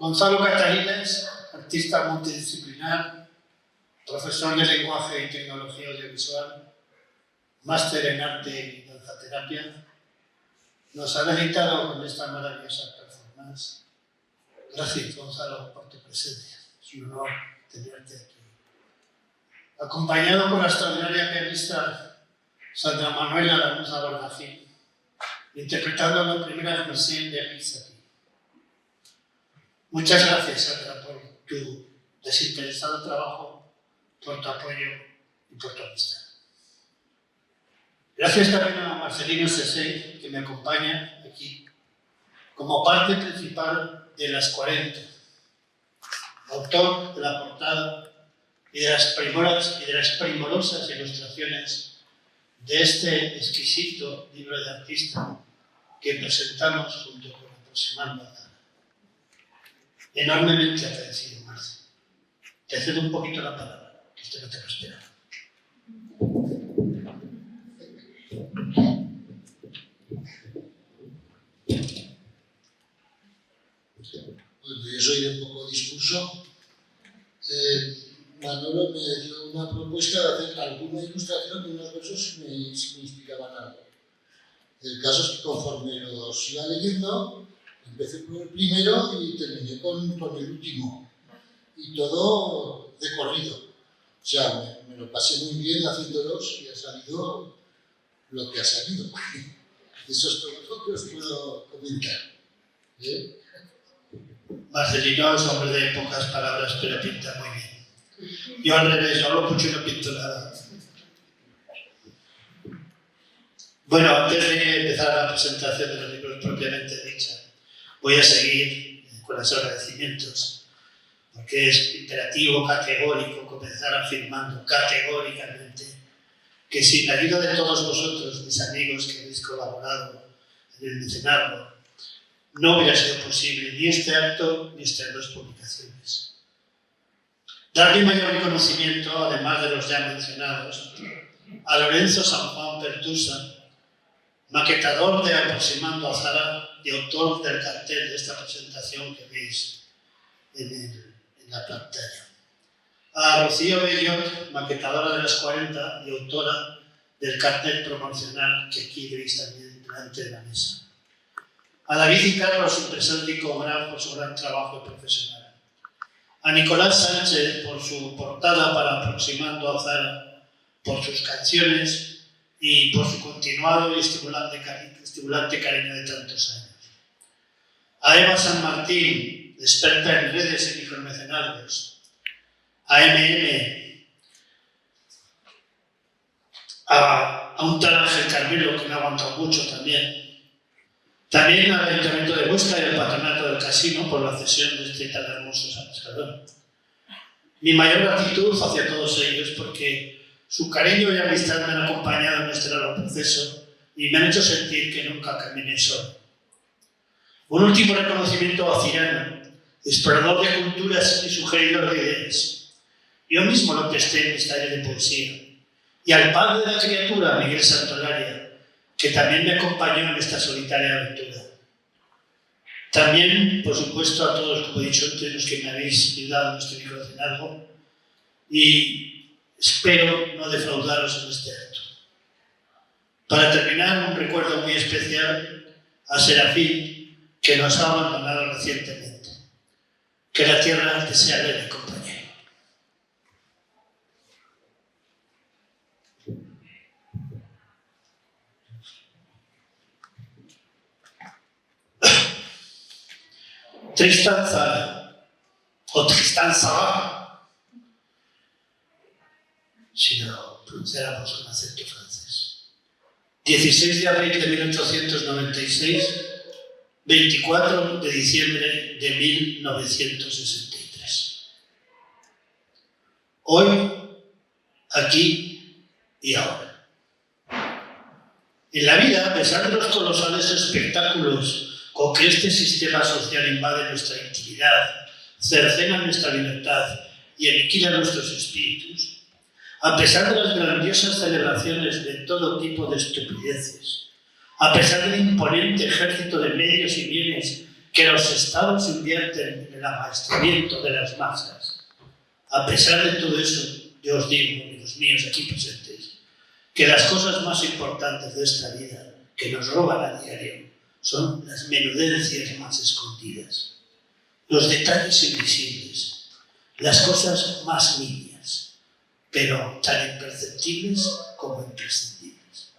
Gonzalo Catalinas, artista multidisciplinar, profesor de lenguaje y tecnología audiovisual, máster en arte y danzaterapia, nos ha deleitado con esta maravillosa performance. Gracias, Gonzalo, por tu presencia. Es un honor tenerte aquí. Acompañado por la extraordinaria pianista Sandra Manuela Lanuza Bordagil, interpretando la primera versión de Alice aquí. Muchas gracias, Sandra, por tu desinteresado trabajo, por tu apoyo y por tu amistad. Gracias también a Marcelino Sesey, que me acompaña aquí como parte principal de Las 40, autor de la portada y de las primorosas ilustraciones de este exquisito libro de artista que presentamos junto con Aproximando a Zara. Enormemente agradecido, Marce. Te cedo un poquito la palabra, que esto no te lo esperaba. Bueno, yo soy de poco discurso. Manolo me dio una propuesta de hacer alguna ilustración de unos versos que me inspiraban algo. El caso es que conforme los iba leyendo, empecé por el primero y terminé con el último. Y todo de corrido. O sea, me lo pasé muy bien haciéndolos y ha salido lo que ha salido. Eso es todo lo que os puedo comentar. Marcelino es hombre de pocas palabras, pero pinta muy bien. Yo al revés, yo hablo mucho y no pinto nada. Bueno, antes de empezar la presentación de los libros propiamente dicha, voy a seguir con los agradecimientos, porque es imperativo, categórico, comenzar afirmando categóricamente que sin la ayuda de todos vosotros, mis amigos que habéis colaborado en el mecenazgo, no hubiera sido posible ni este acto ni estas dos publicaciones. Darle mayor reconocimiento, además de los ya mencionados, a Lorenzo San Juan Pertusa, maquetador de Aproximando a Zara y autor del cartel de esta presentación que veis en la pantalla. A Rocío Bellot, maquetadora de Las 40 y autora del cartel promocional que aquí veis también delante de la mesa. A David y Carlos, impresor discográfico, por su gran trabajo profesional. A Nicolás Sánchez por su portada para Aproximando a Zara, por sus canciones y por su continuado y estimulante cariño de tantos años. A Eva San Martín, experta en redes y micromecenazgos. A MM, a un tal Ángel Carmelo que me ha aguantado mucho también. También al Ayuntamiento de Huesca y al Patronato del Casino por la cesión de este tan hermoso San Pescador. Mi mayor gratitud hacia todos ellos porque su cariño y amistad me han acompañado en este largo proceso y me han hecho sentir que nunca caminé solo. Un último reconocimiento a Cirano, explorador de culturas y sugeridor de ideas. Yo mismo lo presté en mis talleres de poesía. Y al padre de la criatura, Miguel Santolaria, que también me acompañó en esta solitaria aventura. También, por supuesto, a todos, como he dicho antes, los que me habéis ayudado en este micromecenazgo y espero no defraudaros en este acto. Para terminar, un recuerdo muy especial a Serafín, que nos ha abandonado recientemente. Que la tierra te sea leve, compañero. Tristan Tzara, o Tristan Tzara, si lo pronunciáramos con acento francés. 16 de abril de 1896, 24 de diciembre de 1963. Hoy, aquí y ahora. En la vida, a pesar de los colosales espectáculos con que este sistema social invade nuestra intimidad, cercena nuestra libertad y aniquila nuestros espíritus, a pesar de las grandiosas celebraciones de todo tipo de estupideces, a pesar del imponente ejército de medios y bienes que los estados invierten en el amaestramiento de las masas. A pesar de todo eso, yo os digo, amigos míos aquí presentes, que las cosas más importantes de esta vida que nos roban a diario son las menudencias más escondidas, los detalles invisibles, las cosas más niñas, pero tan imperceptibles como imprescindibles.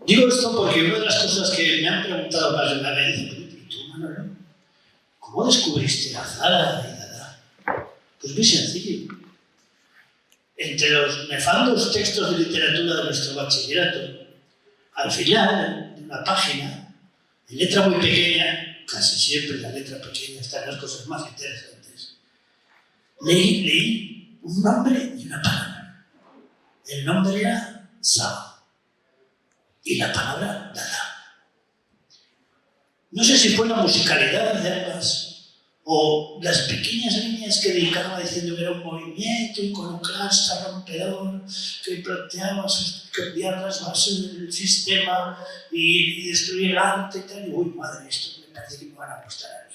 Digo esto porque una de las cosas que me han preguntado más de una vez, ¿y tú, Manolo? ¿Cómo descubriste a Zara y Dada? Pues muy sencillo. Entre los nefandos textos de literatura de nuestro bachillerato, al final, en una página, en letra muy pequeña, casi siempre en la letra pequeña están las cosas más interesantes, leí un nombre y una palabra. El nombre era Zara y la palabra Dada. No sé si fue la musicalidad de ambas o las pequeñas líneas que dedicaba diciendo que era un movimiento iconoclasta, rompedor, que planteaba cambiar las bases del sistema y destruir el arte y tal. Y uy, madre, esto me parece que me van a gustar a mí.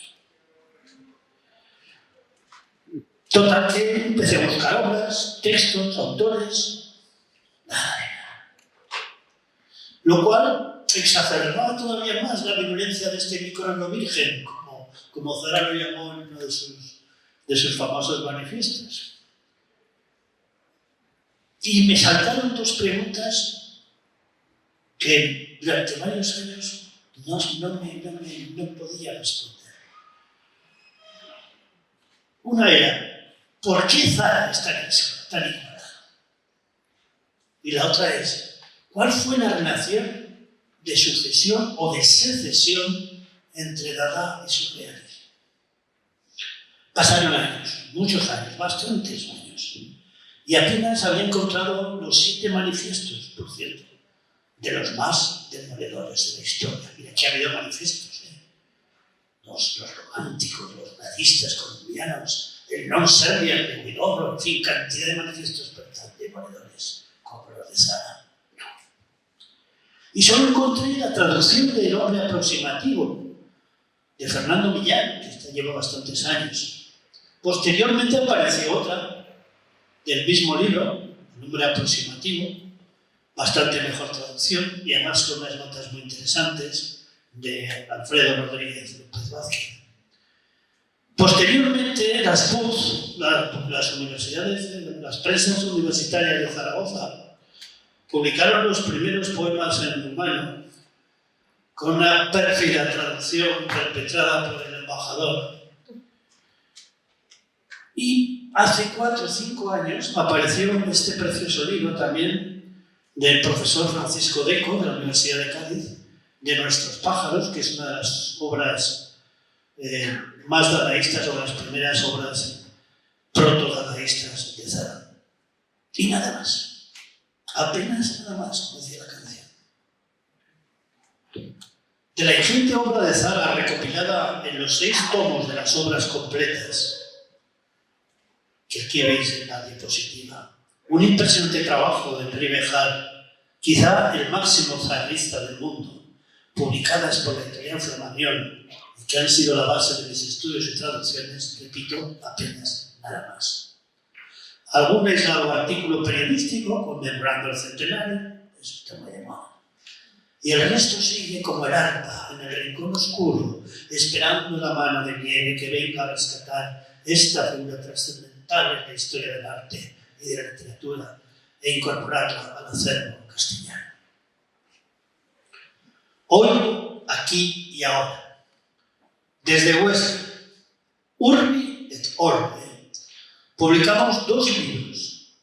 Total, que empecé a buscar obras, textos, autores, nada de nada. Lo cual exacerbaba todavía más la virulencia de este micrófono virgen, como Zara lo llamó en uno de sus famosos manifiestos. Y me saltaron dos preguntas que durante varios años no podía responder. Una era, ¿por qué Zara es tan ignorada? Y la otra es, ¿cuál fue la relación de sucesión o de secesión entre Dada y sus reales? Pasaron años, muchos años, bastantes años, y apenas había encontrado los 7 manifiestos, por cierto, de los más demoledores de la historia. Mira, que ha habido manifiestos, los románticos, los nazistas colombianos, el non-serbian de Huidobro, en fin, cantidad de manifiestos, pero tan demoledores como los de Zara. No. Y solo encontré la traducción del hombre aproximativo de Fernando Millán, que esta lleva bastantes años. Posteriormente apareció otra del mismo libro, el nombre aproximativo, bastante mejor traducción y además con unas notas muy interesantes de Alfredo Rodríguez López Vázquez. Posteriormente, las PUZ, las universidades, las presas universitarias de Zaragoza, publicaron los primeros poemas en rumano con una pérfida traducción perpetrada por el embajador. Y hace 4 o 5 años apareció este precioso libro también del profesor Francisco Deco de la Universidad de Cádiz, de Nuestros pájaros, que es una de las obras más dadaístas o las primeras obras proto-dadaístas de Zara. Y nada más, apenas nada más, como decía la canción. De la ingente obra de Zara recopilada en los 6 tomos de las obras completas, que aquí veis en la diapositiva, un impresionante trabajo de Henri Béjart, quizá el máximo zarrista del mundo, publicadas por la editorial Flammarion y que han sido la base de mis estudios y traducciones, repito, apenas nada más. Algún aislado artículo periodístico conmemorando el centenario, eso está muy de moda. Y el resto sigue como el arpa en el rincón oscuro, esperando la mano de nieve que venga a rescatar esta figura trascendental en la historia del arte y de la literatura e incorporarla al acervo castellano. Hoy, aquí y ahora, desde Huesca, Urbi et Orbe, publicamos 2 libros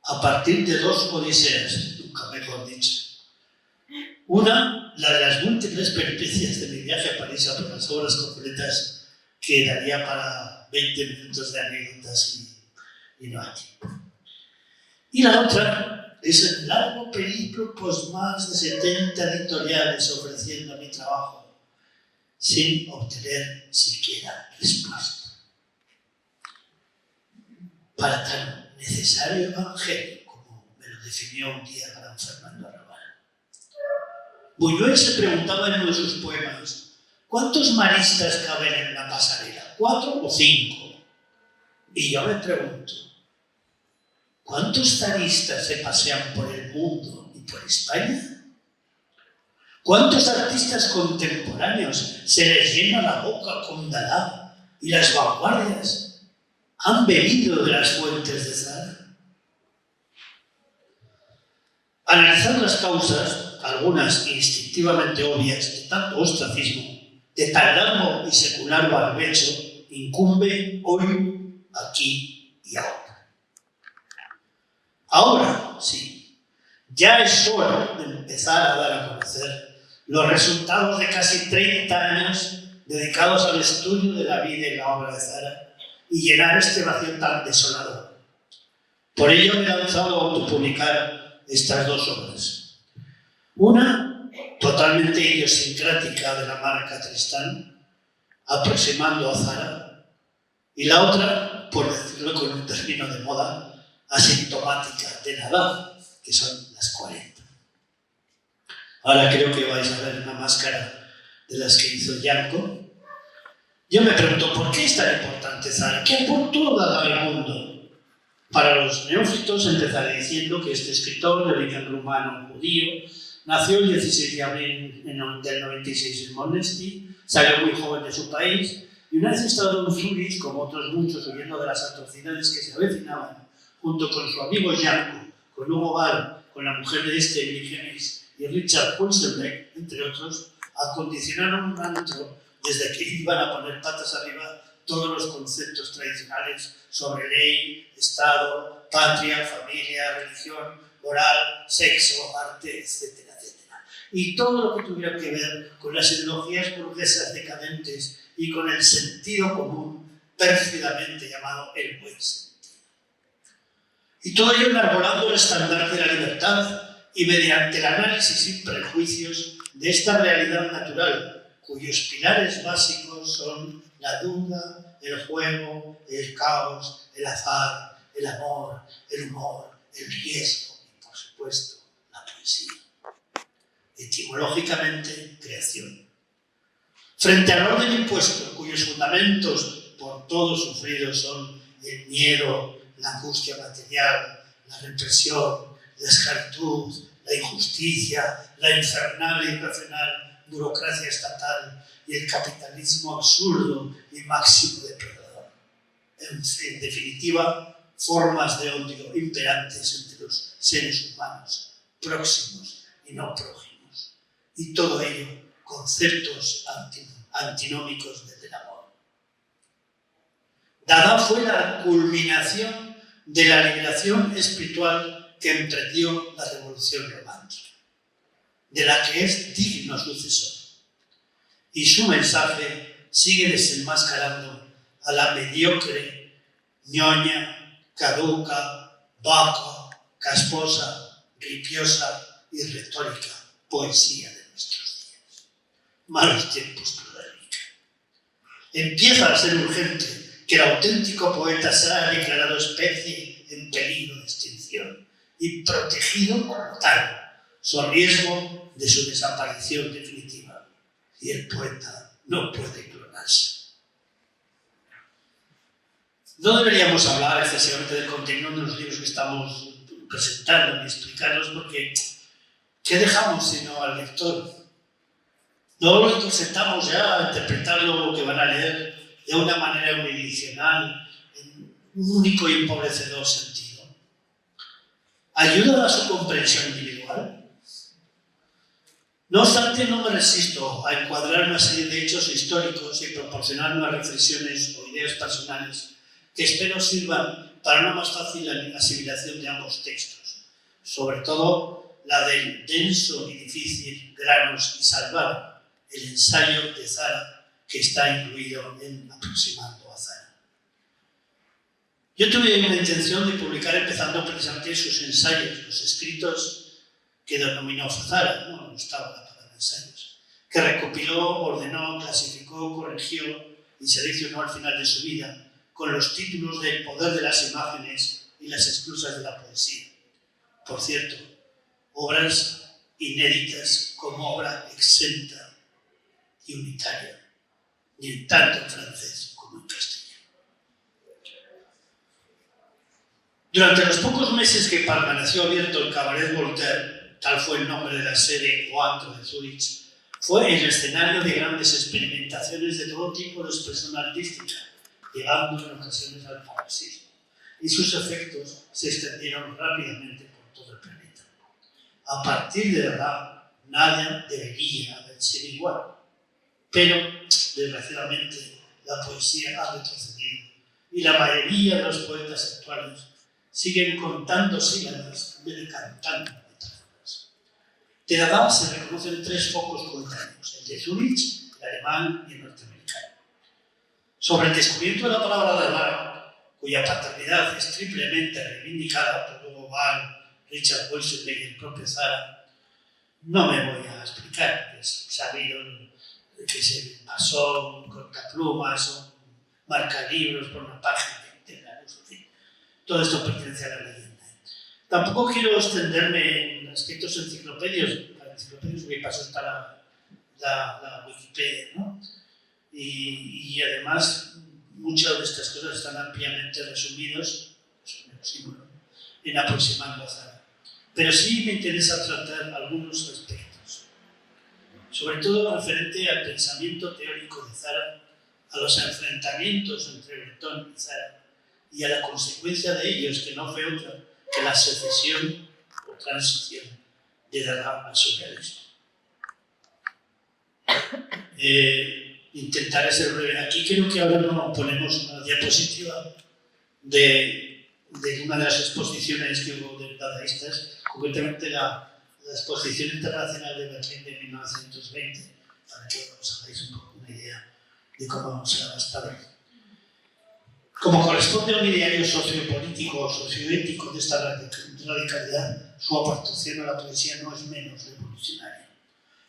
a partir de 2 odiseas, nunca mejor dicho. Una, la de las múltiples peripecias de mi viaje a París a por las obras completas, que daría para 20 minutos de anécdotas y no hay tiempo. Y la otra es el largo periplo por más de 70 editoriales ofreciendo mi trabajo sin obtener siquiera respuesta. Para tan necesario evangelio como me lo definió un día gran Fernando Arrabal. Buñuel se preguntaba en uno de sus poemas ¿cuántos maristas caben en una pasarela? ¿4 o 5? Y yo me pregunto, ¿cuántos zaristas se pasean por el mundo y por España? ¿Cuántos artistas contemporáneos se les llena la boca con Dada y las vanguardias han bebido de las fuentes de Zara? Analizar las causas, algunas instintivamente obvias, de tanto ostracismo, de tan largo y secular barbecho, incumbe hoy, aquí y ahora. Ahora, sí, ya es hora de empezar a dar a conocer los resultados de casi 30 años dedicados al estudio de la vida y la obra de Zara y llenar este vacío tan desolador. Por ello me he lanzado a autopublicar estas 2 obras. Una, totalmente idiosincrática de la marca Tristán, aproximando a Zara, y la otra, por decirlo con un término de moda, asintomática de Dada, que son las 40. Ahora creo que vais a ver una máscara de las que hizo Yanko. Yo me pregunto, ¿por qué es tan importante Zara? ¿Qué aportó Dada al mundo? Para los neófitos empezaré diciendo que este escritor de origen rumano judío nació el 16 de abril del 96 en Monesty, salió muy joven de su país y una vez instalado en Zúrich, como otros muchos, huyendo de las atrocidades que se avecinaban, junto con su amigo Yanko, con Hugo Ball, con la mujer de este, Ligenis, y Richard Pulsenbeck, entre otros, acondicionaron un antro desde que iban a poner patas arriba todos los conceptos tradicionales sobre ley, Estado, patria, familia, religión, moral, sexo, arte, etcétera, etcétera. Y todo lo que tuviera que ver con las ideologías burguesas decadentes y con el sentido común pérfidamente llamado el buen sentido. Y todo ello enarbolando el estandarte de la libertad y mediante el análisis sin prejuicios de esta realidad natural, cuyos pilares básicos son la duda, el juego, el caos, el azar, el amor, el humor, el riesgo y, por supuesto, la poesía. Etimológicamente, creación. Frente al orden impuesto, cuyos fundamentos por todos sufridos son el miedo, la angustia material, la represión, la esclavitud, la injusticia, la infernal e irracional burocracia estatal y el capitalismo absurdo y máximo depredador. En definitiva, formas de odio imperantes entre los seres humanos, próximos y no prójimos. Y todo ello, conceptos antinómicos del amor. Dada fue la culminación de la liberación espiritual que emprendió la revolución romántica, de la que es digno sucesor. Y su mensaje sigue desenmascarando a la mediocre, ñoña, caduca, vaca, casposa, ripiosa y retórica poesía de nuestros días. Malos tiempos pluralica. Empieza a ser urgente que el auténtico poeta sea declarado especie en peligro de extinción y protegido como tal, su riesgo de su desaparición definitiva. Y el poeta no puede clonarse. No deberíamos hablar excesivamente del contenido de los libros que estamos presentando ni explicarlos, porque ¿qué dejamos sino al lector? No lo presentamos ya a interpretar lo que van a leer de una manera unidireccional, en un único y empobrecedor sentido. ¿Ayuda a su comprensión individual? No obstante, no me resisto a encuadrar una serie de hechos históricos y proporcionar unas reflexiones o ideas personales que espero sirvan para una más fácil asimilación de ambos textos, sobre todo la del denso y difícil Granos y Salvar, el ensayo de Zara que está incluido en Aproximando a Zara. Yo tuve una intención de publicar empezando precisamente sus ensayos, los escritos que denominó Zara, no me gustaba la palabra ensayos, que recopiló, ordenó, clasificó, corrigió y seleccionó al final de su vida con los títulos de El poder de las imágenes y las exclusas de la poesía. Por cierto, obras inéditas como obra exenta y unitaria. ni tanto en francés como en castellano. Durante los pocos meses que permaneció abierto el Cabaret Voltaire, tal fue el nombre de la sede o antro de Zúrich, fue el escenario de grandes experimentaciones de todo tipo de expresión artística, llegando en ocasiones al paroxismo, y sus efectos se extendieron rápidamente por todo el planeta. A partir de verdad, nada debería haber sido igual, pero desgraciadamente la poesía ha retrocedido y la mayoría de los poetas actuales siguen contando sílabas en vez de cantando metáforas. De Dada se reconocen tres focos coetáneos, el de Zúrich, el alemán y el norteamericano. Sobre el descubrimiento de la palabra Dada, cuya paternidad es triplemente reivindicada por Hugo Ball, Richard Wilson y el propio Zara, no me voy a explicar, es sabido que se pasó un cortaplumas o marcalibros por una página de internet, en fin. Todo esto pertenece a la leyenda. Tampoco quiero extenderme en aspectos enciclopedios, porque paso está la Wikipedia, ¿no? Y además, muchas de estas cosas están ampliamente resumidos, en Aproximando a Zara. Pero sí me interesa tratar algunos aspectos, sobre todo referente al pensamiento teórico de Zara, a los enfrentamientos entre Breton y Zara, y a la consecuencia de ellos, que no fue otra que la secesión o transición de Dada al surrealismo. Intentaré ser breve. Aquí creo que ahora nos ponemos una diapositiva de una de las exposiciones que hubo de dadaístas, concretamente la Exposición Internacional de Berlín de 1920, para que os hagáis un poco una idea de cómo se ha gastado. Como corresponde a un ideario sociopolítico o socioético de esta radicalidad, su aportación a la poesía no es menos revolucionaria.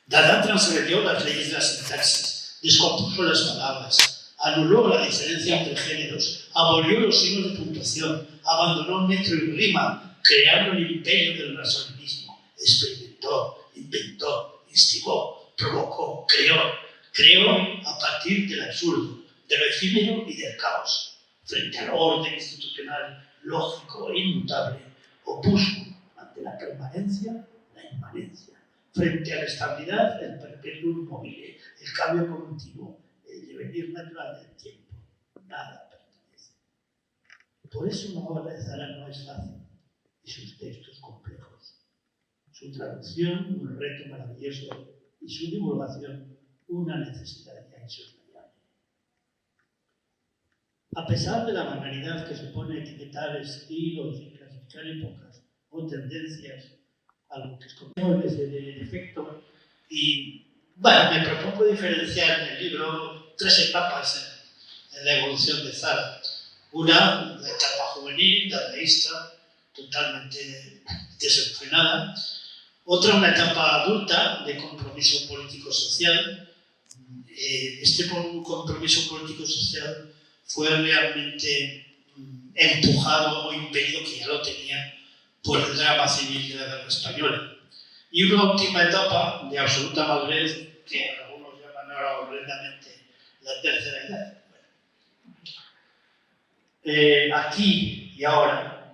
Dada transgredió las leyes de la sintaxis, descompuso las palabras, anuló la diferencia entre géneros, abolió los signos de puntuación, abandonó metro y rima, creando el imperio del racionalismo, experimentó, inventó, instigó, provocó, creó a partir del absurdo, de lo efímero y del caos. Frente al orden institucional lógico e inmutable, opuso ante la permanencia la inmanencia, frente a la estabilidad el perpetuum mobile, el cambio continuo, el devenir natural del tiempo. Nada pertenece. Por eso una obra de Zara no es fácil, y sus textos complejos. Su traducción, un reto maravilloso, y su divulgación, una necesidad ya insoslayable. A pesar de la banalidad que supone etiquetar estilos y clasificar épocas o tendencias, algo que es complejo de efecto, y bueno, me propongo diferenciar en el libro tres etapas en la evolución de Zara. Una, la etapa juvenil, dadaísta, totalmente desenfrenada. Otra, una etapa adulta de compromiso político-social. Este compromiso político-social fue realmente empujado o impedido, que ya lo tenía, por el drama civil de la guerra española. Y una última etapa de absoluta madurez, que algunos llaman ahora horrendamente la tercera edad. Aquí y ahora,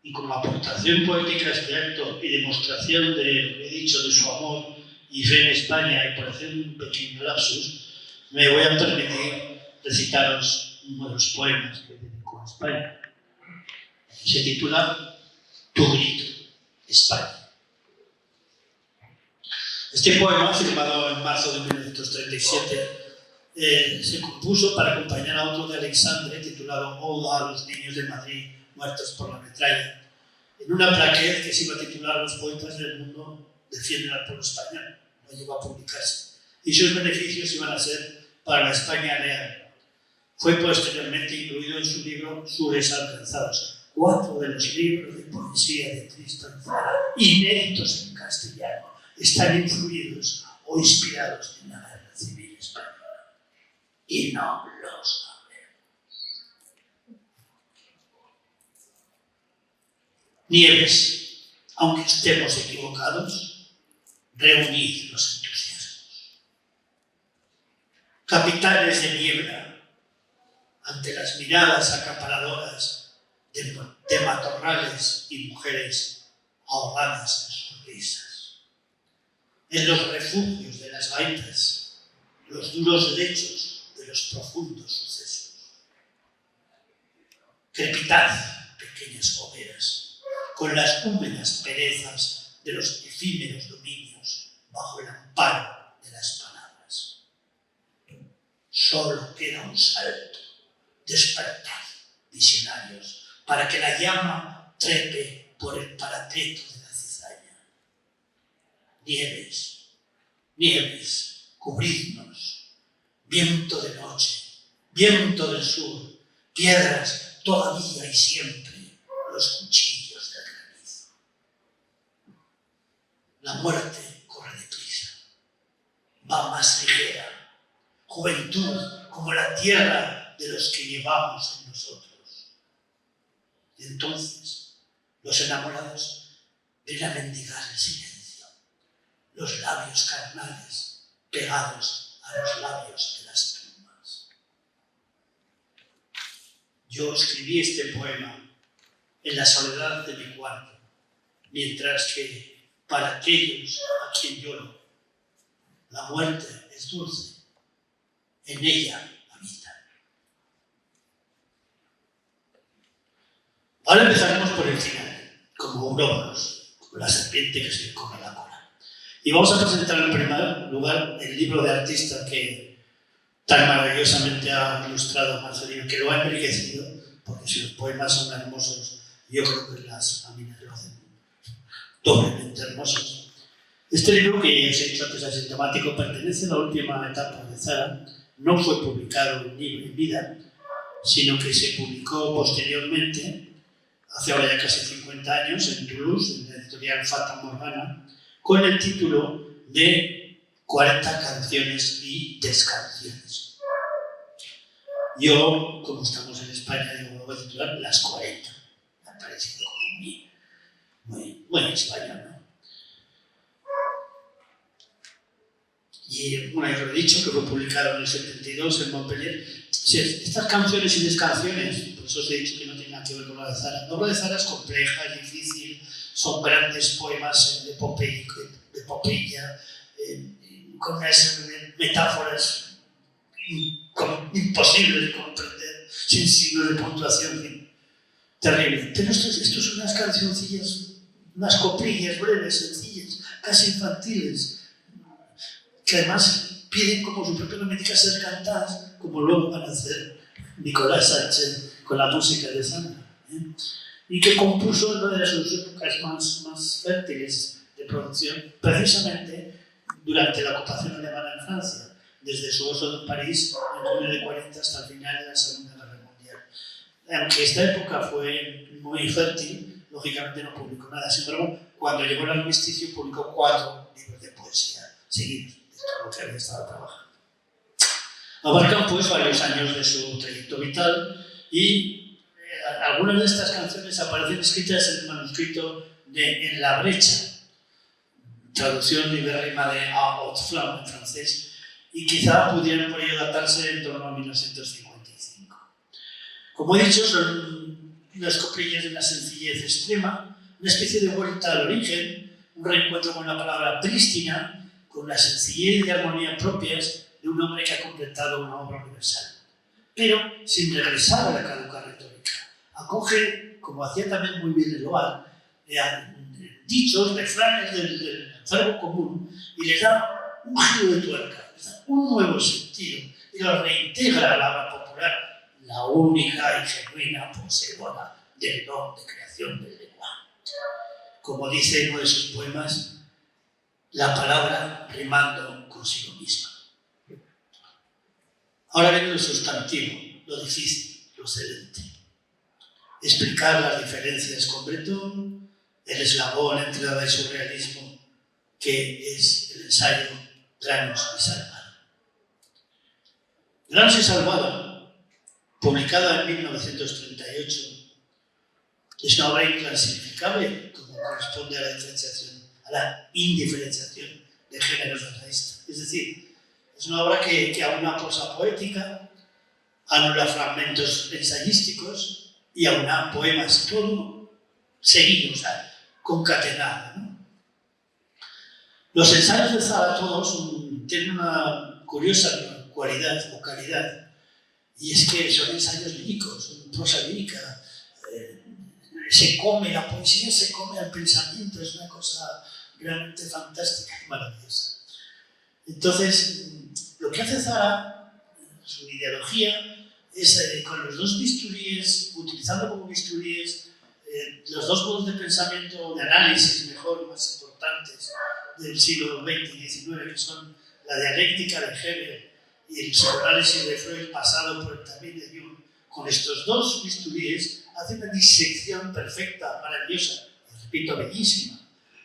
y como aportación poética a este acto y demostración de lo que he dicho de su amor y fe en España, y por hacer un pequeño lapsus, me voy a permitir recitaros uno de los poemas que dedico a España. Se titula Tu grito, España. Este poema, firmado en marzo de 1937, se compuso para acompañar a otro de Alexandre, titulado Oda a los niños de Madrid muertos por la metralla, en una plaqueta que se iba a titular Los poetas del mundo defienden al pueblo español. No llegó a publicarse. Y sus beneficios iban a ser para la España real. Fue posteriormente incluido en su libro Sures Alcanzados. 4 de los libros de poesía de Tristan Zara, inéditos en castellano, están influidos o inspirados en la guerra civil española. Y no lo sabemos. Nieves, aunque estemos equivocados, reunid los entusiasmos. capitanes de niebla, ante las miradas acaparadoras de matorrales y mujeres ahogadas en sus risas. En los refugios de las gaitas, los duros lechos de los profundos sucesos. Crepitad, pequeñas hogueras, con las húmedas perezas de los efímeros dominios bajo el amparo de las palabras. Solo queda un salto. Despertad, visionarios, para que la llama trepe por el parapeto de la cizaña. Nieves, nieves, cubridnos. Viento de noche, viento del sur, piedras todavía y siempre, los cuchillos del granizo. La muerte corre deprisa, va más ligera. Juventud como la tierra de los que llevamos en nosotros. Y entonces los enamorados ven a mendigar el silencio, los labios carnales pegados a los labios de las tumbas. Yo escribí este poema en la soledad de mi cuarto, mientras que para aquellos a quien lloro, la muerte es dulce, en ella habita. Ahora empezaremos por el final, como Ouroboros, como la serpiente que se come la cola. Y vamos a presentar en primer lugar el libro de artista que tan maravillosamente ha ilustrado Marcelino, que lo ha enriquecido, porque si los poemas son hermosos, yo creo que las láminas lo hacen doblemente hermosos. Este libro, que os he dicho antes asintomático, pertenece a la última etapa de Zara. No fue publicado en vida, sino que se publicó posteriormente, hace ahora ya casi 50 años, en Toulouse, en la editorial Fata Morgana, con el título de 40 canciones y descanciones. Yo, como estamos en España, digo, lo voy a titular Las 40. Me ha parecido como muy español, ¿no? Y bueno, ya lo he dicho, que fue publicado en el 72 en Montpellier. Sí, estas canciones y descanciones, por eso os he dicho que no tiene nada que ver con la de Zara. La obra de Zara es compleja, es difícil, son grandes poemas de epopeya, con unas metáforas imposibles de comprender, sin signos de puntuación, terrible. Pero esto son unas cancioncillas, unas coplillas breves, sencillas, casi infantiles, que además piden, como su propio nombre indica, ser cantadas, como luego van a hacer Nicolás Sánchez con la música de Sandra, y que compuso en una de sus épocas más fértiles de producción, precisamente durante la ocupación alemana en Francia, desde su oso en París en junio de 40 hasta el final de la Segunda Guerra Mundial. Aunque esta época fue muy fértil, lógicamente no publicó nada. Sin embargo, cuando llegó el armisticio, publicó 4 libros de poesía seguidos, de todo lo que había estado trabajando. Abarcan pues varios años de su trayecto vital y algunas de estas canciones aparecen escritas en el manuscrito de En la brecha, traducción libérrima de A Haute Flamme en francés, y quizá pudieran por ello datarse en torno a 1955. Como he dicho, son unas coplillas de una sencillez extrema, una especie de vuelta al origen, un reencuentro con la palabra prístina, con la sencillez y armonía propias de un hombre que ha completado una obra universal, pero sin regresar a la caduca retórica. Acoge, como hacía también muy bien Eloy, dichos, refranes del verbo común y les da un giro de tuerca, les da un nuevo sentido y los reintegra a la habla popular, la única y genuina poseedora del don de creación del lenguaje. Como dice en uno de sus poemas, la palabra rimando consigo misma. Ahora viene lo sustantivo, lo difícil, lo excelente. Explicar las diferencias con Breton, el eslabón entre el surrealismo, que es el ensayo Granos y Salvado. Granos y Salvado, publicada en 1938, es una obra inclasificable, como corresponde a la indiferenciación de géneros dadaístas. Es decir, Es una obra que aúna prosa poética, anula fragmentos ensayísticos y aúna poemas, todo seguido, o sea, concatenado, ¿no? Los ensayos de Zara todos tienen una curiosa cualidad o calidad, y es que son ensayos líricos, son prosa lírica. Se come la poesía, se come al pensamiento, es una cosa realmente fantástica y maravillosa. Entonces, lo que hace Zara, su ideología, es con los dos bisturíes, utilizando como bisturíes los dos modos de pensamiento, de análisis mejor, más importantes del siglo XX y XIX, que son la dialéctica de Hegel y el psicoanálisis de Freud, pasado por el también de Jung. Con estos dos bisturíes hace una disección perfecta, maravillosa, repito, bellísima.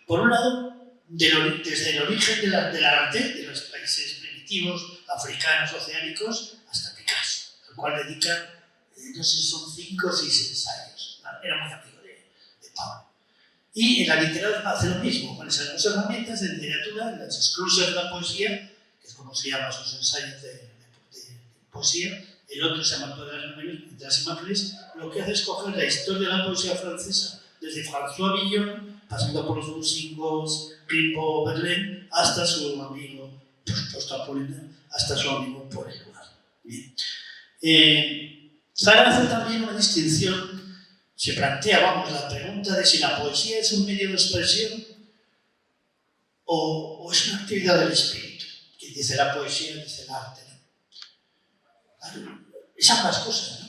Por un lado, desde el origen del arte, de los países primitivos, africanos, oceánicos, hasta Picasso, al cual dedica, no sé si son 5 o 6 ensayos. Era muy amigo de Pablo. Y en la literatura hace lo mismo, con esas dos herramientas de literatura, las exclusas de la poesía, que es como se llaman sus ensayos de poesía. El otro se llama Todas las imágenes. Lo que hace es coger la historia de la poesía francesa desde François Villon, pasando por los Musingos, Rimbaud, Verlaine, hasta su amigo Post-Apollinaire, hasta su amigo Paul Éluard. Bien. Zara hace también una distinción, se plantea, vamos, la pregunta de si la poesía es un medio de expresión o es una actividad del espíritu. Quien dice la poesía dice el arte, ¿no? Es ambas cosas, ¿no?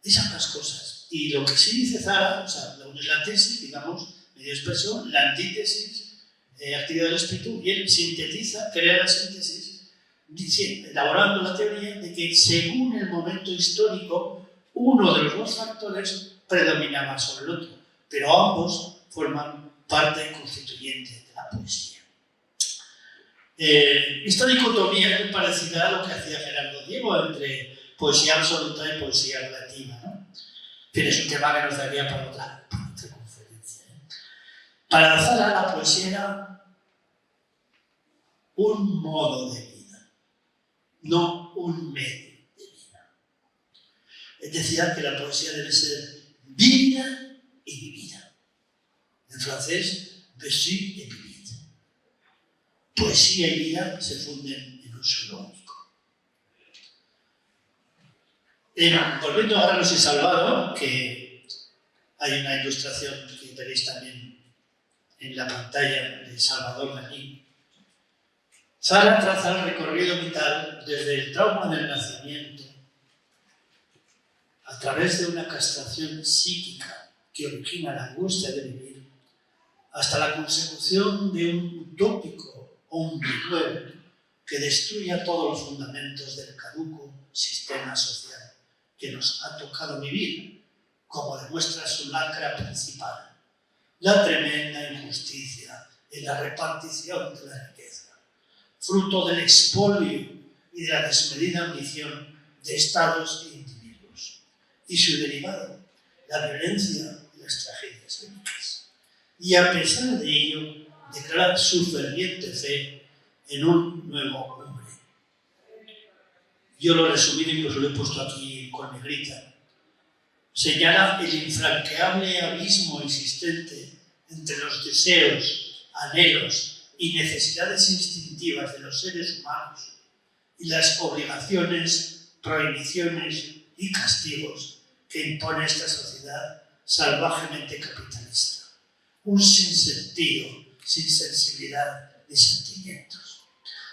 Es ambas cosas. Y lo que sí dice Zara, o sea, una es la tesis, digamos, medio de expresión, la antítesis, actividad del espíritu, y él sintetiza, crea la síntesis, elaborando la teoría de que según el momento histórico, uno de los dos factores predominaba sobre el otro, pero ambos forman parte constituyente de la poesía. Esta dicotomía es parecida a lo que hacía Gerardo Diego entre poesía absoluta y poesía relativa, ¿no? Pero es un tema que nos daría para otra conferencia, ¿eh? Para Zara, la poesía era un modo de vida, no un medio de vida. Él decía que la poesía debe ser vivida y vivida. En francés, «Vessu et vivide». Poesía y vida se funden en un solo único. Volviendo a Carlos y Salvador, que hay una ilustración que veréis también en la pantalla de Salvador Dalí. Zara traza el recorrido vital desde el trauma del nacimiento, a través de una castración psíquica que origina la angustia de vivir, hasta la consecución de un utópico o un nuevo que destruya todos los fundamentos del caduco sistema social que nos ha tocado vivir, como demuestra su lacra principal, la tremenda injusticia en la repartición de la riqueza, fruto del expolio y de la desmedida ambición de estados e individuos, y su derivado, la violencia y las tragedias bélicas. Y a pesar de ello, declarar su ferviente fe en un nuevo hombre. Yo lo he resumido, incluso lo he puesto aquí con negrita. Señala el infranqueable abismo existente entre los deseos, anhelos y necesidades instintivas de los seres humanos y las obligaciones, prohibiciones y castigos que impone esta sociedad salvajemente capitalista. Un sinsentido, sin sensibilidad ni sentimientos.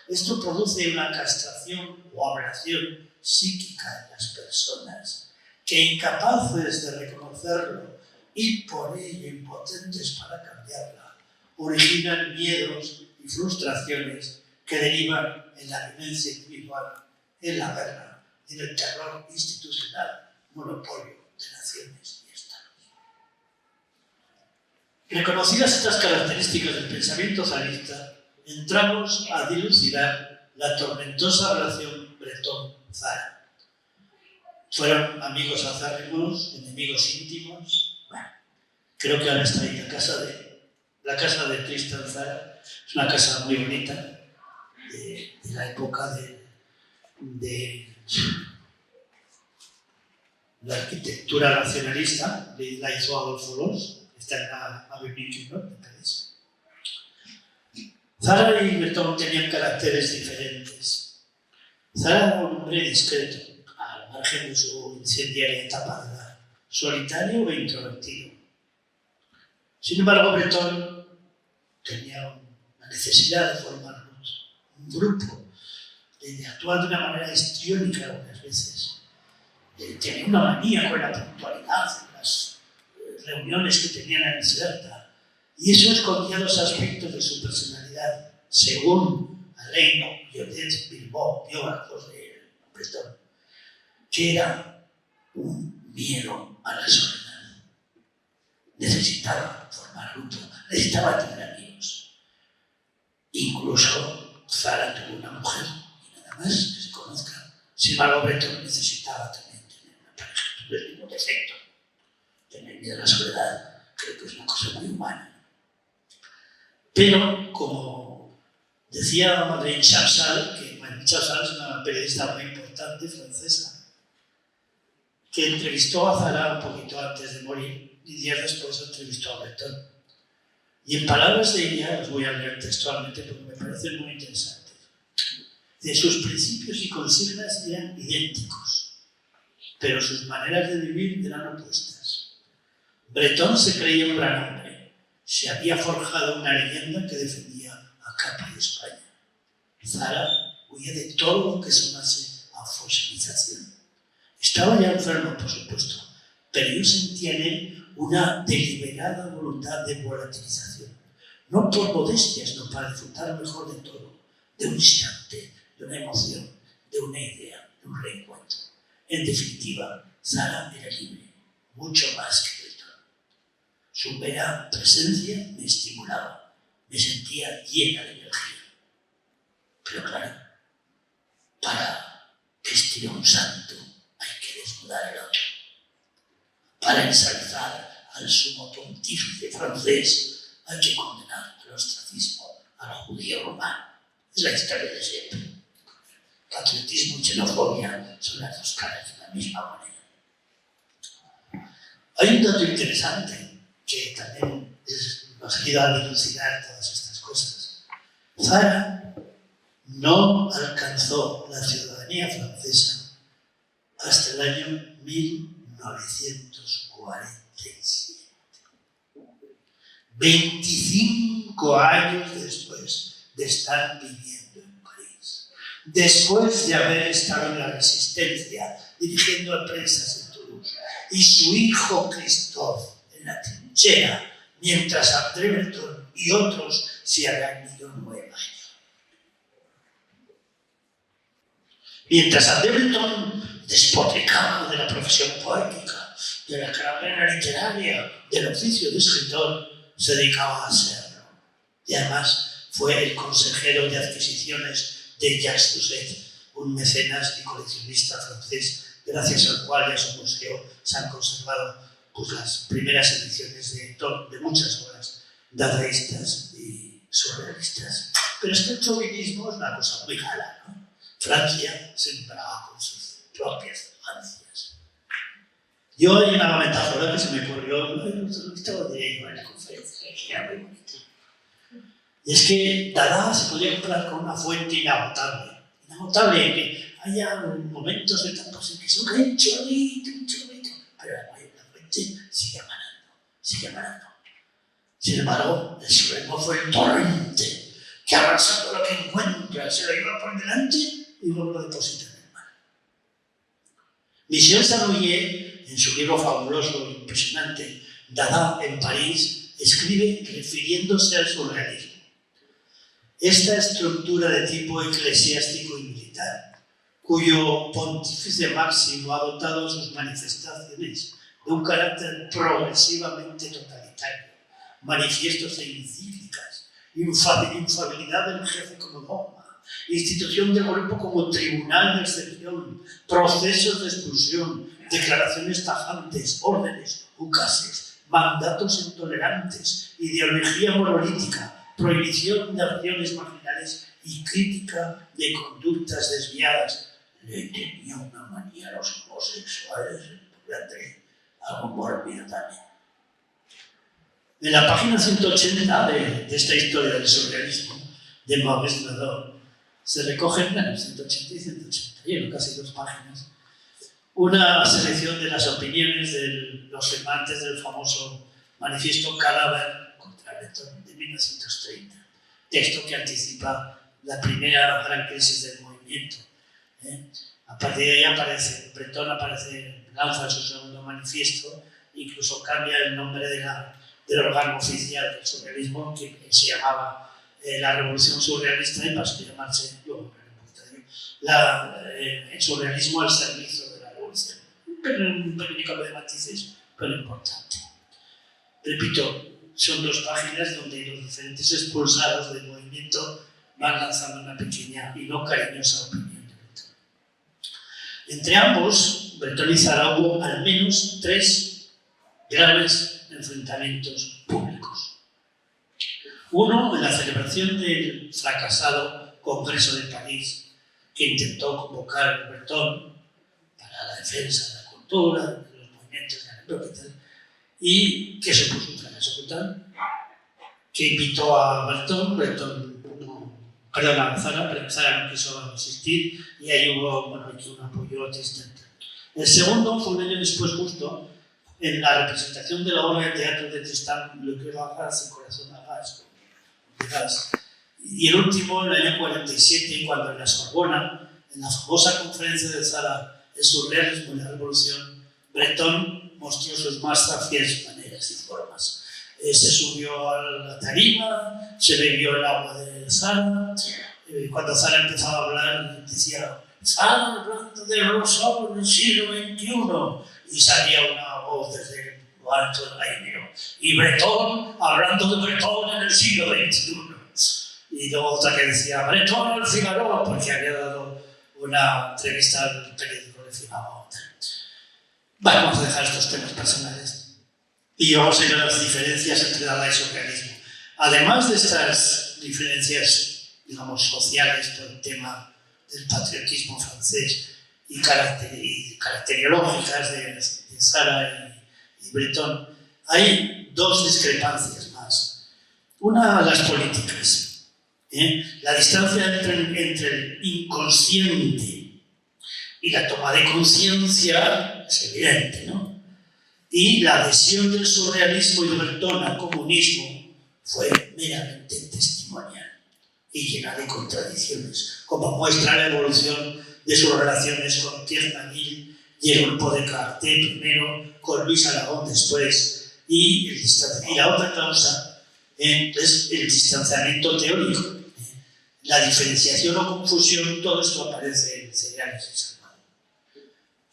Esto produce una castración o ablación psíquica en las personas que, incapaces de reconocerlo y por ello impotentes para cambiarla, originan miedos y frustraciones que derivan en la violencia individual, en la guerra, en el terror institucional, monopolio de naciones y estados. Reconocidas estas características del pensamiento zarista, entramos a dilucidar la tormentosa relación Bretón-Zara. Fueron amigos acérrimos, enemigos íntimos. Bueno, creo que ahora está ahí la casa de Tristan Zara. Es una casa muy bonita de la época de la arquitectura racionalista, la hizo Adolfo Loos, está en la Avenue Quinault de París. Zara y Breton tenían caracteres diferentes. Zara era un hombre discreto, al margen de su incendiaria etapa de edad, solitario e introvertido. Sin embargo, Breton tenía una necesidad de formar un grupo, de actuar de una manera histriónica algunas veces. Tenía una manía con la puntualidad en las reuniones que tenían en el CERTA, y eso escondía los aspectos de su personalidad, según Alain Violet-Bilbao, biógrafos de Breton, que era un miedo a la soledad. Necesitaba formar grupo, necesitaba tener amigos. Incluso Zara tuvo una mujer, y nada más que se conozca. Sin embargo, Breton necesitaba también tener una pareja. Tuvo el mismo defecto. Tener miedo a la soledad, creo que es una cosa muy humana. Pero, como decía Madeleine Chapsal, que Madeleine Chapsal es una periodista muy importante francesa, que entrevistó a Zara un poquito antes de morir y días después entrevistó a Breton. Y en palabras de ella, los voy a leer textualmente porque me parecen muy interesantes. De sus principios y consignas eran idénticos, pero sus maneras de vivir eran opuestas. Breton se creía un gran hombre. Se había forjado una leyenda que defendía a capa y España. Zara huía de todo lo que sonase a fossilización. Estaba ya enfermo, por supuesto, pero yo sentía en él una deliberada voluntad de volatilización. No por modestia, sino para disfrutar mejor de todo, de un instante, de una emoción, de una idea, de un reencuentro. En definitiva, Zara era libre, mucho más que Breton. Su mera presencia me estimulaba, me sentía llena de energía. Pero claro, para vestir a un santo hay que desnudar al otro. Para ensalzar al sumo pontífice francés hay que condenar al ostracismo, al judío romano. Es la historia de siempre. Patriotismo y xenofobia son las dos caras de la misma moneda. Hay un dato interesante que también nos ayuda a dilucidar todas estas cosas. Zara no alcanzó la ciudadanía francesa hasta el año 1947. 25 años después de estar viviendo en París. Después de haber estado en la Resistencia, dirigiendo a prensas en Toulouse. Y su hijo Christophe en la trinchera, mientras André Breton y otros se habían ido en Nueva York. Mientras André Breton despotricaba de la profesión poética, de la carrera literaria, del oficio de escritor, se dedicaba a serlo. Y además fue el consejero de adquisiciones de Jacques Doucet, un mecenas y coleccionista francés, gracias al cual y a su museo se han conservado pues, las primeras ediciones de muchas obras dadaístas y surrealistas. Pero es que el chauvinismo es una cosa muy rara, ¿no? Francia se embragaba con sus propias ansias. Yo hay una metáfora que se me ocurrió, estaba de en la conferencia, que era muy bonita. Y es que Dada se podía comprar con una fuente inagotable. Inagotable, que haya momentos de campos en que solo cae un chorrito, pero la fuente sigue manando. Sin embargo, el supremo fue el torrente que arrasa todo lo que encuentra, se lo lleva por delante y luego lo deposita en el mar. Michel Sarrouillet, en su libro fabuloso e impresionante, Dada en París, escribe refiriéndose al surrealismo. Esta estructura de tipo eclesiástico y militar, cuyo pontífice máximo ha dotado sus manifestaciones de un carácter progresivamente totalitario, manifiestos e encíclicas, infalibilidad del jefe como dogma, institución del grupo como tribunal de excepción, procesos de expulsión, declaraciones tajantes, órdenes, ucases, mandatos intolerantes, ideología monolítica, prohibición de acciones marginales y crítica de conductas desviadas. Le tenía una manía a los homosexuales, André, algo mórbido también. En la página 180 de esta historia del surrealismo de Maurice Naudot se recogen, bueno, 180 y 181, casi 2 páginas, una selección de las opiniones de los firmantes del famoso manifiesto Cadáver contra Breton de 1930, texto que anticipa la primera gran crisis del movimiento. A partir de ahí Breton lanza su segundo manifiesto, incluso cambia el nombre del órgano oficial del surrealismo, que se llamaba la Revolución Surrealista, y pasó a llamarse el surrealismo al servicio de la revolución. Un pequeño cambio de matices, pero importante. Repito, son 2 páginas donde los diferentes expulsados del movimiento van lanzando una pequeña y no cariñosa opinión de Breton. Entre ambos, Breton y Zara, hubo al menos 3 graves enfrentamientos públicos. Uno, en la celebración del fracasado Congreso de París, que intentó convocar Breton para la defensa de la cultura, de los movimientos de la época, y que supuso un fracaso total, que invitó a Zara no quiso asistir, y ahí hubo un apoyo existente. El segundo fue un año después, justo, en la representación de la obra de teatro de Tristan Le Cœur à Gaz, el corazón a gas. Y el último, en el año 47, cuando en la Sorbona, en la famosa conferencia de Zara, El surrealismo y la revolución, Breton mostró sus más zafias maneras y formas. Se subió a la tarima, se bebió el agua de Zara. Cuando Zara empezaba a hablar, decía: Zara hablando de Rousseau en el siglo XXI. Y salía una voz desde lo alto del aire. Y Breton hablando de Breton en el siglo XXI. Y luego otra que decía: Breton al Figaro, porque había dado una entrevista al periódico de Figaro. Vamos a dejar estos temas personales y vamos a ir a las diferencias entre Dada y surrealismo. Además de estas diferencias, digamos, sociales por el tema del patriotismo francés y caracteriológicas de Zara y Breton, hay 2 discrepancias más. Una, las políticas. La distancia entre el inconsciente y la toma de conciencia es evidente, ¿no? Y la adhesión del surrealismo y de Breton al comunismo fue meramente testimonial y llena de contradicciones, como muestra la evolución de sus relaciones con Pierre Manille y el grupo de Carté primero, con Luis Aragón después, y la otra causa es el distanciamiento teórico. La diferenciación o confusión, todo esto aparece en Cereales y Salvador.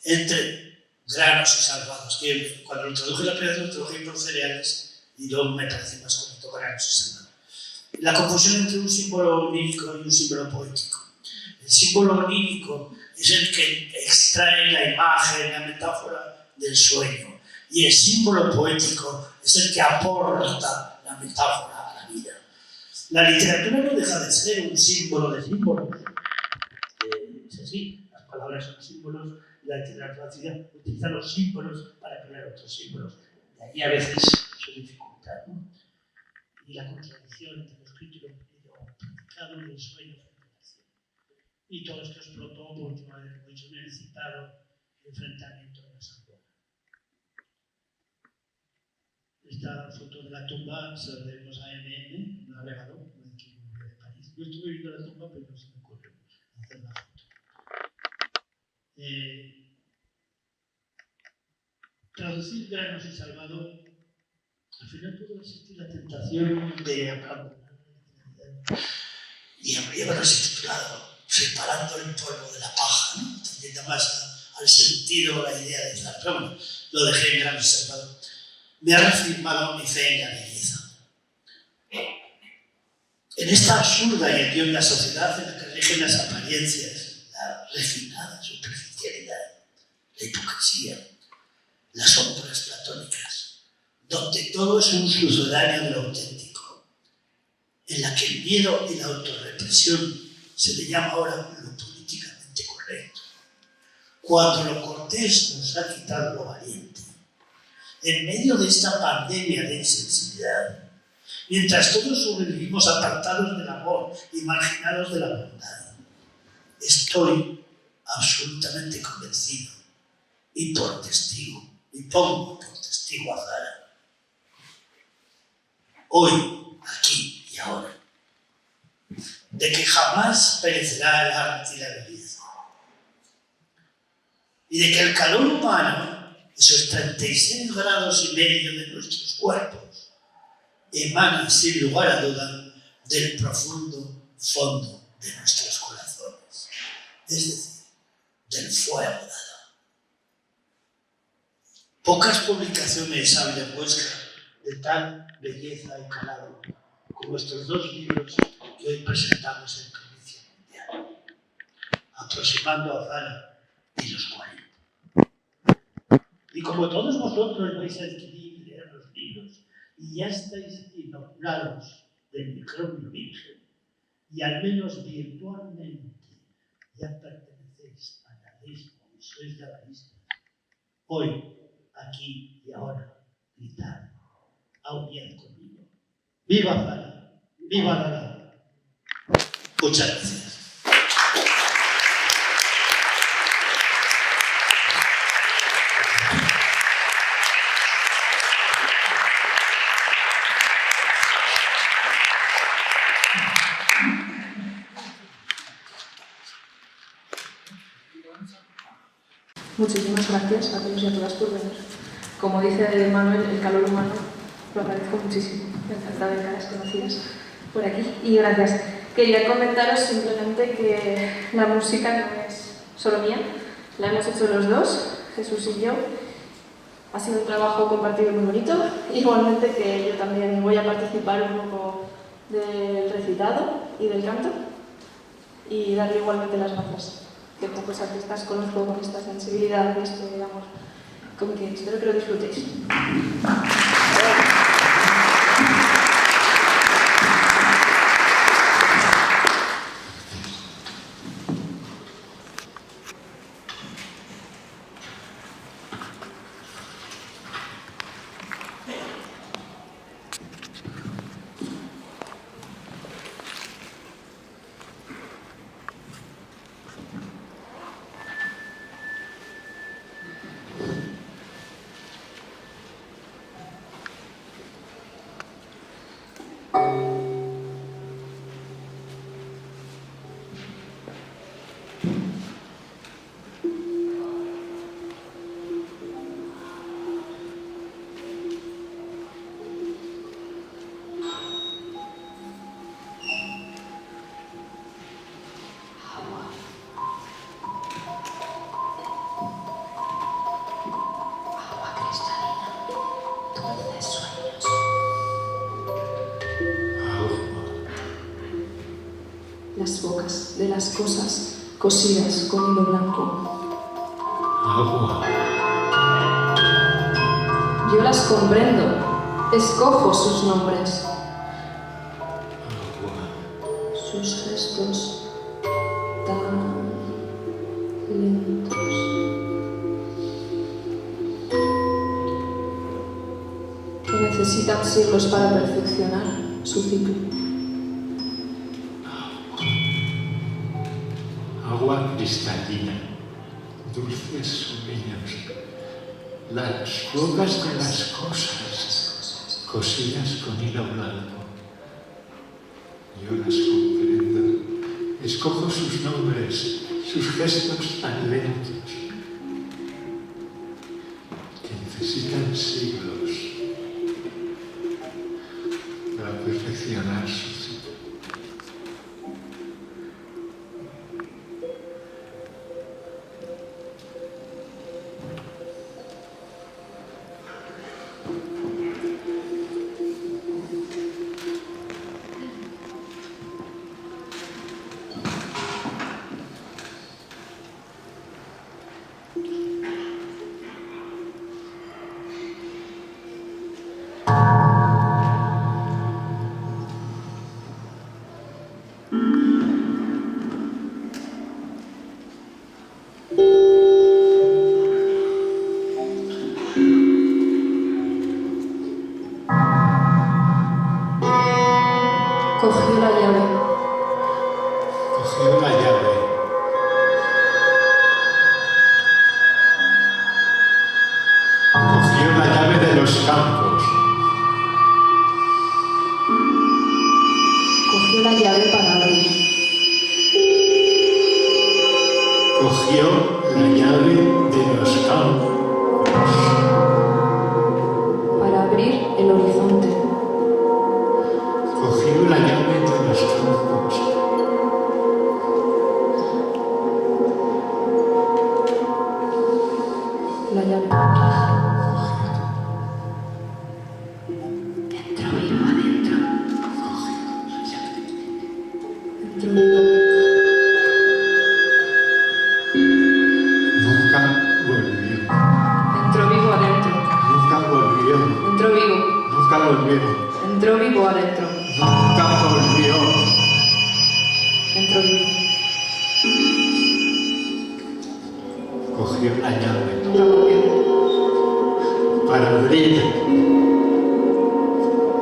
Entre granos y salvados, que cuando lo traduje la primera vez lo traduje por cereales y luego me parece más correcto granos y salvados. La confusión entre un símbolo onírico y un símbolo poético. El símbolo onírico es el que extrae la imagen, la metáfora del sueño, y el símbolo poético es el que aporta la metáfora a la vida. La literatura no deja de ser un símbolo de símbolos. Es así, las palabras son símbolos. La literatura utiliza los símbolos para crear otros símbolos. De ahí a veces su dificultad, ¿no? Y la contradicción entre lo escrito y lo predicado y el sueño. Y todo esto explotó por última vez, como he dicho, en el citado enfrentamiento de la Sorbona. Esta foto de la tumba se la debemos a MM, un navegador, un equipo de París. Yo estuve viendo la tumba, pero no se me ocurrió hacer la foto. Traducir granos y salvado, al final pudo existir la tentación de abandonar la literalidad y haberse titulado Separando el polvo de la paja, ¿no? Tendiendo más al sentido o la idea de Zara. Pero bueno, lo dejé en granos y salvado. Me ha reafirmado mi fe en la belleza. En esta absurda y hedionda sociedad en la que rigen las apariencias, la refinada superficialidad, la hipocresía, las sombras platónicas, donde todo es un sucedáneo de lo auténtico. en la que el miedo y la autorrepresión se le llama ahora lo políticamente correcto, cuando lo cortés nos ha quitado lo valiente, en medio de esta pandemia de insensibilidad, mientras todos sobrevivimos apartados del amor y marginados de la bondad, estoy absolutamente convencido y pongo por testigo a Zara, hoy, aquí y ahora, de que jamás perecerá el arte y la belleza, y de que el calor humano, esos 36 grados y medio de nuestros cuerpos, emana sin lugar a duda del profundo fondo de nuestros corazones, es decir, del fuego dado. Pocas publicaciones hablan muestra de tal belleza y calado como estos dos libros que hoy presentamos en Primicia Mundial, aproximando a Zara y los 40. Y como todos vosotros vais a adquirir y leer los libros y ya estáis inoculados del microbio virgen y al menos virtualmente ya pertenecéis al dadaísmo y sois dadaístas, hoy, aquí y ahora, gritad, aulliad conmigo. ¡Viva Zara! ¡Viva Dada! Muchas gracias. Muchísimas gracias a todos y a todas por venir. Como dice Manuel, el calor humano lo agradezco muchísimo. Me encanta ver caras conocidas por aquí. Y gracias. Quería comentaros simplemente que la música no es solo mía, la hemos hecho los dos, Jesús y yo. Ha sido un trabajo compartido muy bonito. Igualmente que yo también voy a participar un poco del recitado y del canto y darle igualmente las gracias. Que pocos artistas conozco con esta sensibilidad y este amor. Como que espero que lo disfrutéis. Las bocas de las cosas cosidas con hilo blanco. Agua. Yo las comprendo, escojo sus nombres. Agua. Sus gestos tan lentos. Que necesitan siglos para perfeccionar su ciclo. Agua cristalina, dulces sueños, las bocas de las cosas, cosidas con hilo blanco. Yo las comprendo, escojo sus nombres, sus gestos tan lentos, que necesitan siglos para perfeccionar su ciclo. Dentro vivo. Nunca volvió. Dentro vivo adentro. Nunca volvió. Dentro vivo. Nunca volvió. Dentro vivo adentro. Nunca volvió. Dentro vivo. Cogió la llave Nunca volvió. para abrir.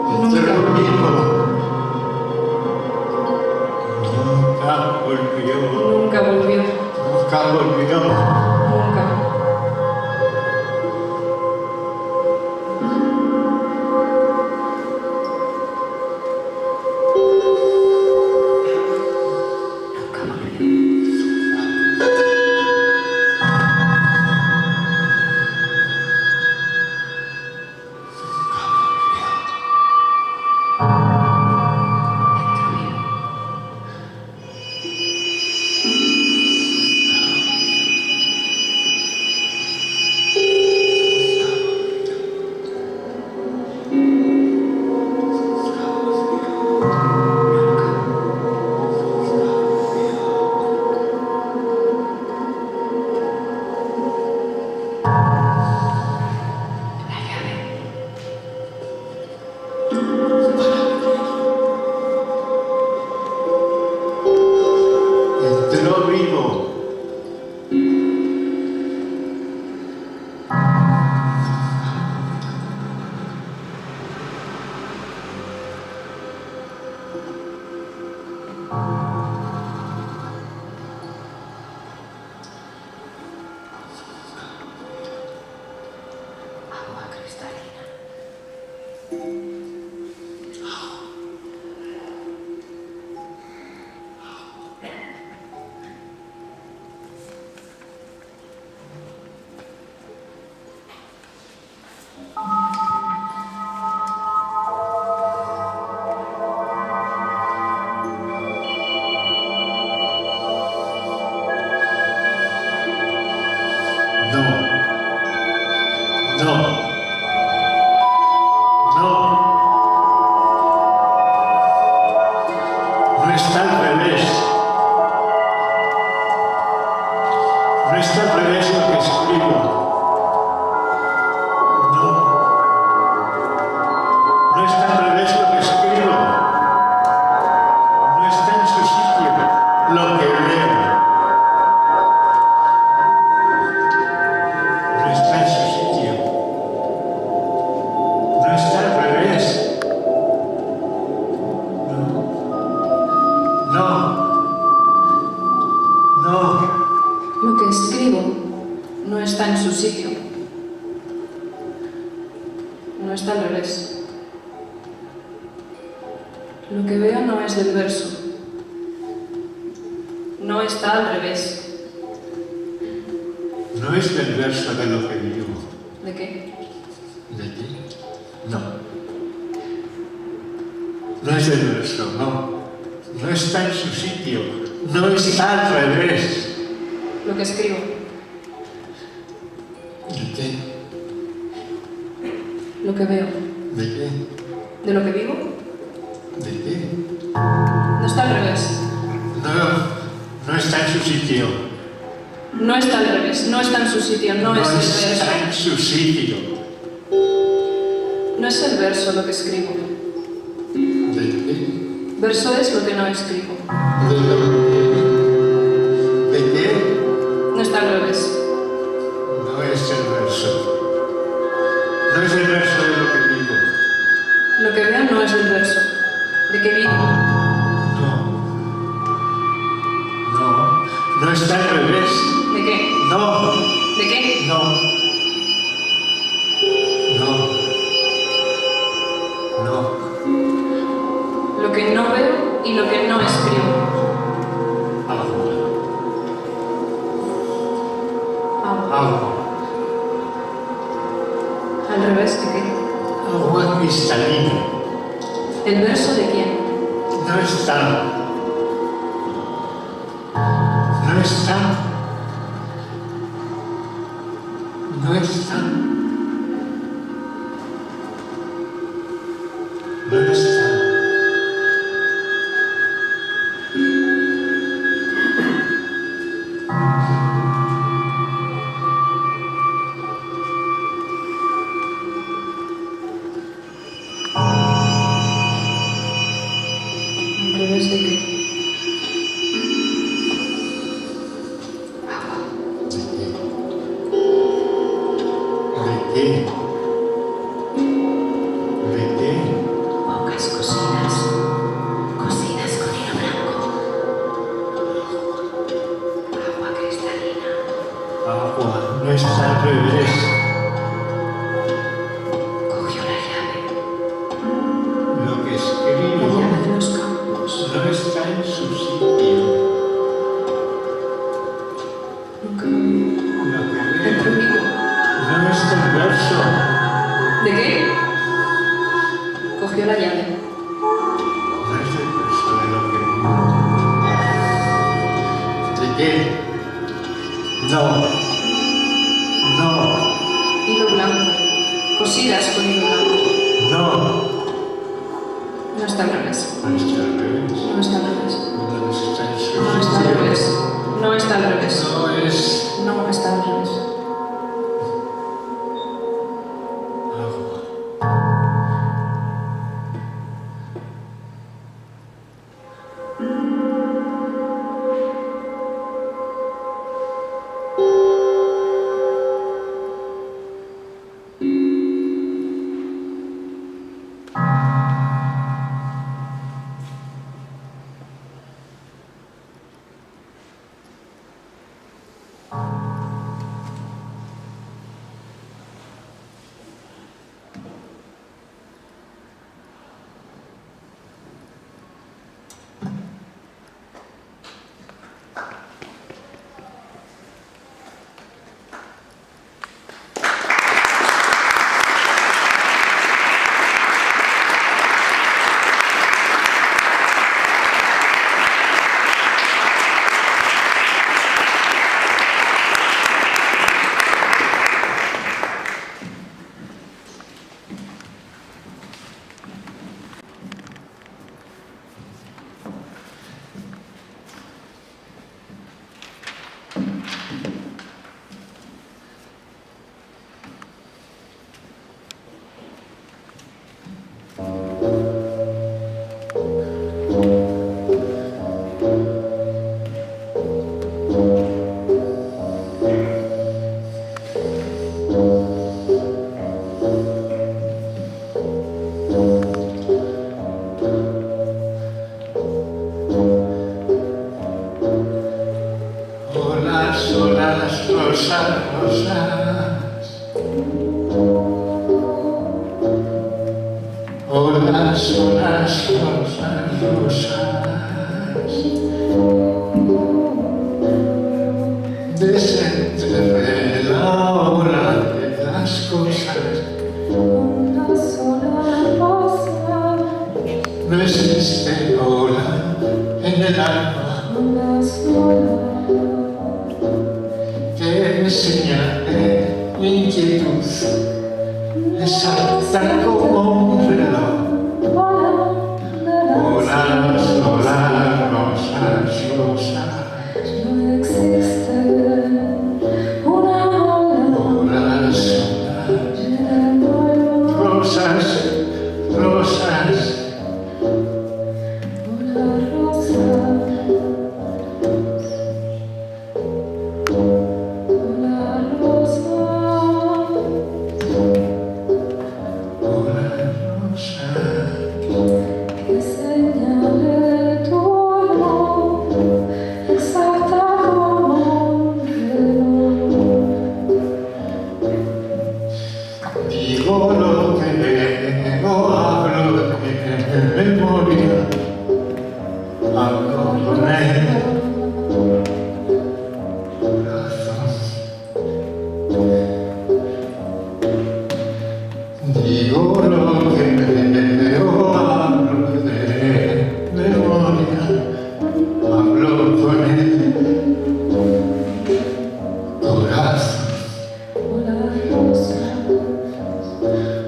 Nunca Entró volvió. vivo. Nunca volvió. Nunca volvió. Nunca volvió. Nunca. Entró vivo. Agua cristalina. No. No. No. No está al revés. No está al revés lo que escribo. No. No está al revés lo que escribo. No está en su sitio lo que veo. No está en su sitio. No está al revés. No. No. No. Lo que escribo no está en su sitio. No está al revés. Lo que veo no es del verso. No está al revés. No es del verso de lo que digo. ¿De qué? ¿De ti? No. No es del verso, no. No está en su sitio. No está al revés. Lo que escribo. ¿De qué? Lo que veo. ¿De qué? ¿De lo que vivo? ¿De qué? No está al revés. No, no está en su sitio. No está al revés. No está en su sitio. No es el verso. está en su sitio. No es el verso lo que escribo. ¿De qué? Verso es lo que no escribo. ¿De qué? No está al revés. No es el verso. No es el verso de lo que digo. Lo que veo no es el verso. ¿De qué vivo? No. No. No está al revés. ¿De qué? No. ¿De qué? No. No. No. Lo que no veo y lo que no escribo. Agua. Agua. Agua. ¿Al revés de qué? Agua cristalina. ¿El verso de quién? No está. No está. No está. No está. está en su sitio. Nunca. Lo que El veo público. no es el verso. ¿De qué? Cogió la llave. No es el verso de lo que veo. ¿De qué? No. No. Hilo blanco. Cosidas con hilo blanco. No. No está al revés. No está al revés. No está al revés. No está en su No está al sitio. revés. No está al revés. No es No está al revés. agua. Olas, olas, rosas, rosas. Olas, olas, rosas, rosas. Desenterré la ola de las cosas. Una sola rosa. No existe ola en el alma Una sola. que me señale mi inquietud. Es saltar como un reloj. Olas, olas, rosas, rosas. No existe una ola Olas, llenando el mundo. rosas, rosas. Una rosa. Una rosa. Olas, rosas. Que señale tu amor, exacta como un reloj. Digo lo que veo, hablo de memoria, hablo con el corazón. Digo lo que veo, hablo de memoria, hablo con el corazón. Una rosa.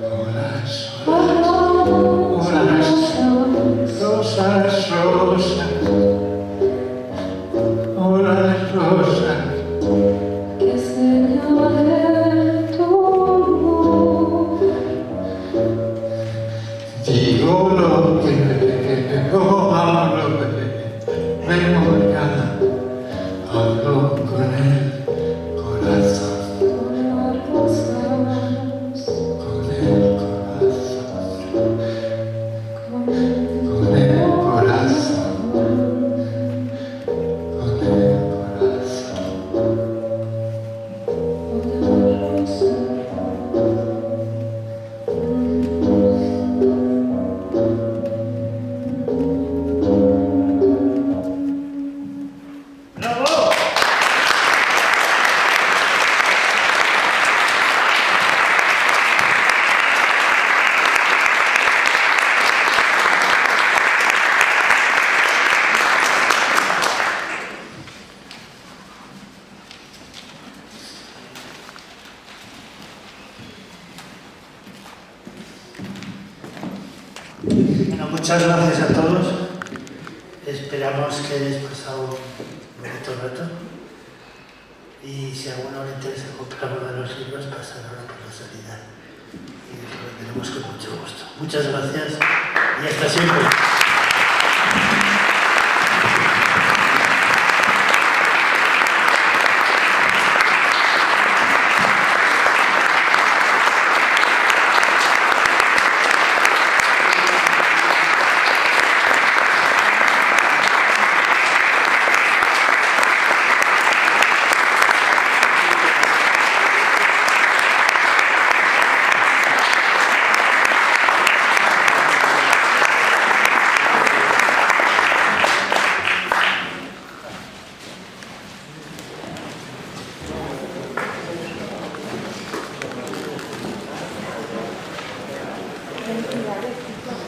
Olas, Una rosa. rosas, rosas. Olas, rosas. Que señale tu amor. Digo lo que veo, hablo de memoria, hablo con el corazón, Una rosa. con el corazón, Con el con el corazón, con el corazón. una rosa. muchas gracias a todos. Esperamos que hayáis pasado un bonito rato. Y si a alguno le interesa comprar uno de los libros, pasad ahora por la salida. Y lo veremos con mucho gusto. Muchas gracias y hasta siempre.